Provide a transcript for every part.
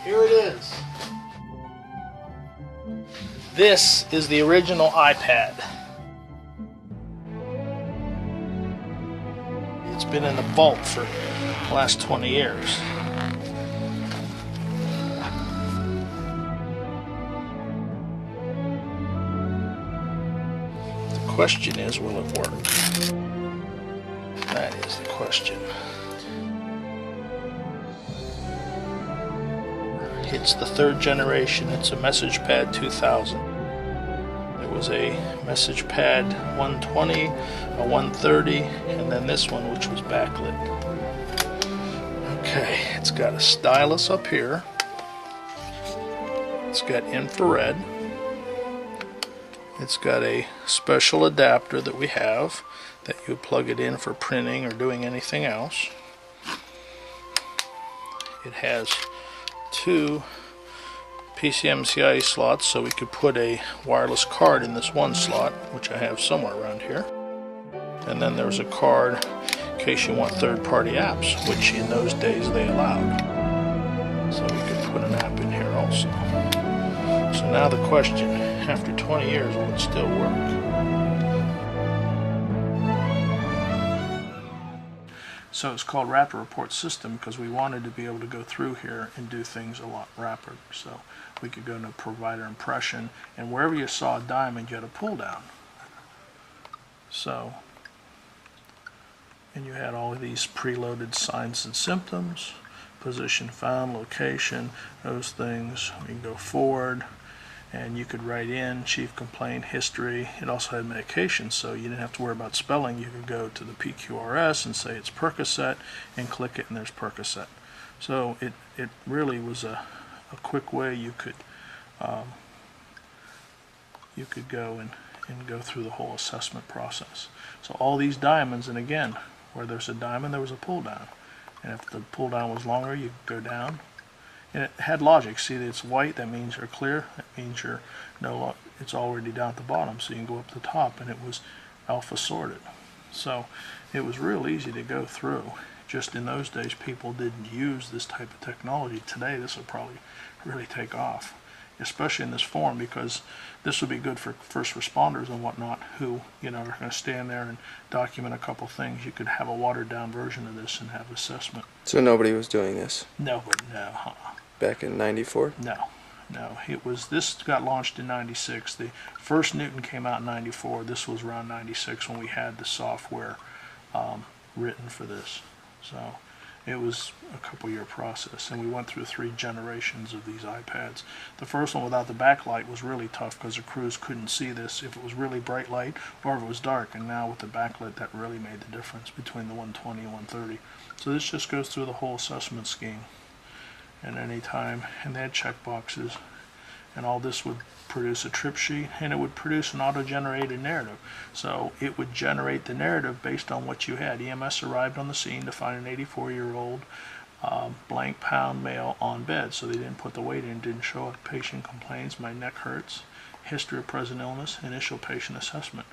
Here it is. This is the original iPad. It's been in the vault for the last 20 years. The question is, will it work? That is the question. It's the third generation. It's a MessagePad 2000. There was a MessagePad 120, a 130, and then this one, which was backlit. Okay, it's got a stylus up here. It's got infrared. It's got a special adapter that we have that you plug it in for printing or doing anything else. It has two PCMCIe slots, so we could put a wireless card in this one slot, which I have somewhere around here. And then there's a card in case you want third-party apps, which in those days they allowed. So we could put an app in here also. So now the question, after 20 years, will it still work? So it's called Rapid Report System because we wanted to be able to go through here and do things a lot rapid. So we could go to provider impression, and wherever you saw a diamond, you had a pull down. So, and you had all of these preloaded signs and symptoms, position found, location, those things. We can go forward, and you could write in chief complaint history. It also had medication, so you didn't have to worry about spelling. You could go to the PQRS and say it's Percocet and click it, and there's Percocet. So it really was a quick way you could go and go through the whole assessment process. So all these diamonds, and again, where there's a diamond, there was a pull down, and if the pull down was longer, you could go down. And it had logic. See, it's white, that means you're clear. That means you're it's already down at the bottom, so you can go up to the top, and it was alpha sorted. So it was real easy to go through. Just in those days, people didn't use this type of technology. Today, this would probably really take off, especially in this form, because this would be good for first responders and whatnot who, are going to stand there and document a couple things. You could have a watered down version of this and have assessment. So nobody was doing this? Nobody, no. Back in '94? No. This got launched in '96. The first Newton came out in '94. This was around '96 when we had the software written for this. So it was a couple-year process, and we went through 3 generations of these iPads. The first one without the backlight was really tough because the crews couldn't see this if it was really bright light or if it was dark, and now with the backlight that really made the difference between the 120 and 130. So this just goes through the whole assessment scheme. And any time, and they had check boxes, and all this would produce a trip sheet, and it would produce an auto-generated narrative. So it would generate the narrative based on what you had. EMS arrived on the scene to find an 84-year-old blank pound male on bed. So they didn't put the weight in, didn't show up. Patient complains, my neck hurts, history of present illness, initial patient assessment.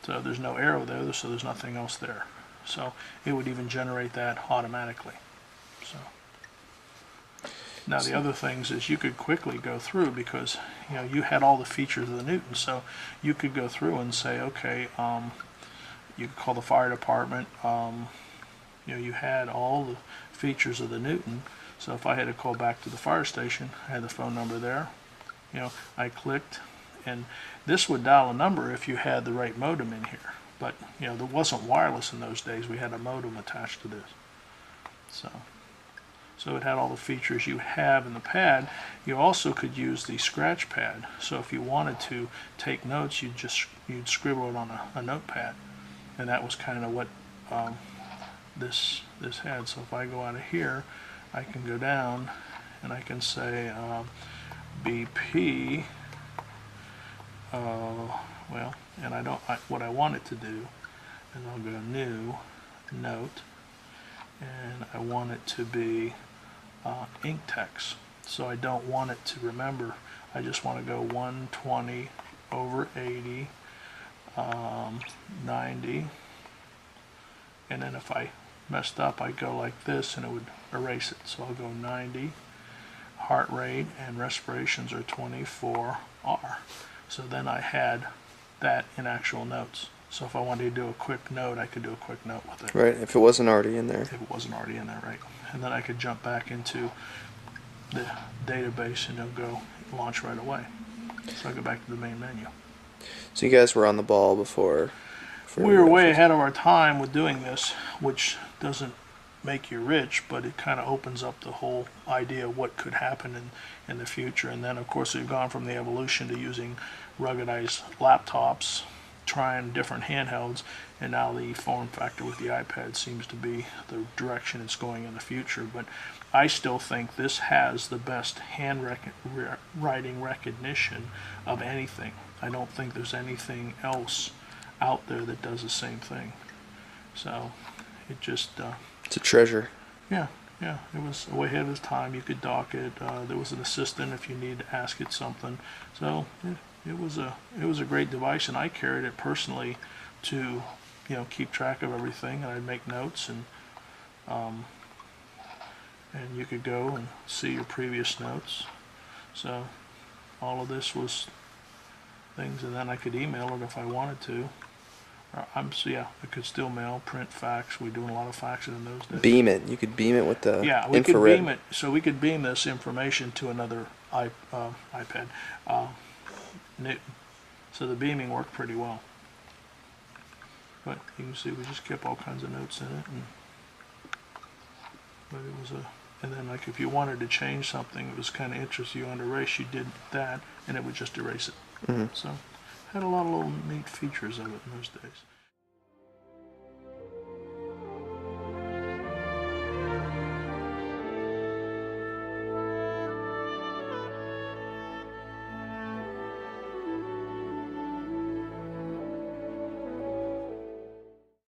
So there's no arrow there, so there's nothing else there. So it would even generate that automatically. So. Now the other things is you could quickly go through because you had all the features of the Newton, so you could go through and say, okay, you could call the fire department. You had all the features of the Newton, so if I had to call back to the fire station, I had the phone number there. I clicked, and this would dial a number if you had the right modem in here. But there wasn't wireless in those days. We had a modem attached to this, So it had all the features you have in the pad. You also could use the scratch pad. So if you wanted to take notes, you'd scribble it on a notepad, and that was kind of what this had. So if I go out of here, I can go down and I can say BP. And what I want it to do is I'll go new note, and I want it to be ink text. So I don't want it to remember. I just want to go 120 over 80, 90, and then if I messed up, I go like this and it would erase it. So I'll go 90, heart rate and respirations are 24R. So then I had that in actual notes. So if I wanted to do a quick note, I could do a quick note with it. Right, if it wasn't already in there. If it wasn't already in there, right? And then I could jump back into the database and it'll go launch right away. So I go back to the main menu. So you guys were on the ball before. We were way ahead of our time with doing this, which doesn't make you rich, but it kind of opens up the whole idea of what could happen in the future. And then, of course, we've gone from the evolution to using ruggedized laptops, trying different handhelds, and now the form factor with the iPad seems to be the direction it's going in the future. But I still think this has the best handwriting recognition of anything. I don't think there's anything else out there that does the same thing. So it just It's a treasure. yeah, it was way ahead of its time. You could dock it. There was an assistant if you needed to ask it something. So it was a great device, and I carried it personally to keep track of everything, and I'd make notes, and you could go and see your previous notes. So all of this was things, and then I could email it if I wanted to. I could still mail, print, fax. We're doing a lot of faxing in those days. Beam it. You could beam it with the Yeah, we infrared. could beam it. So we could beam this information to another iPad, Newton. So the beaming worked pretty well. But you can see we just kept all kinds of notes in it, but it was and then like if you wanted to change something, it was kind of interesting. You wanted to erase, you did that, and it would just erase it. Mm-hmm. So had a lot of little neat features of it in those days.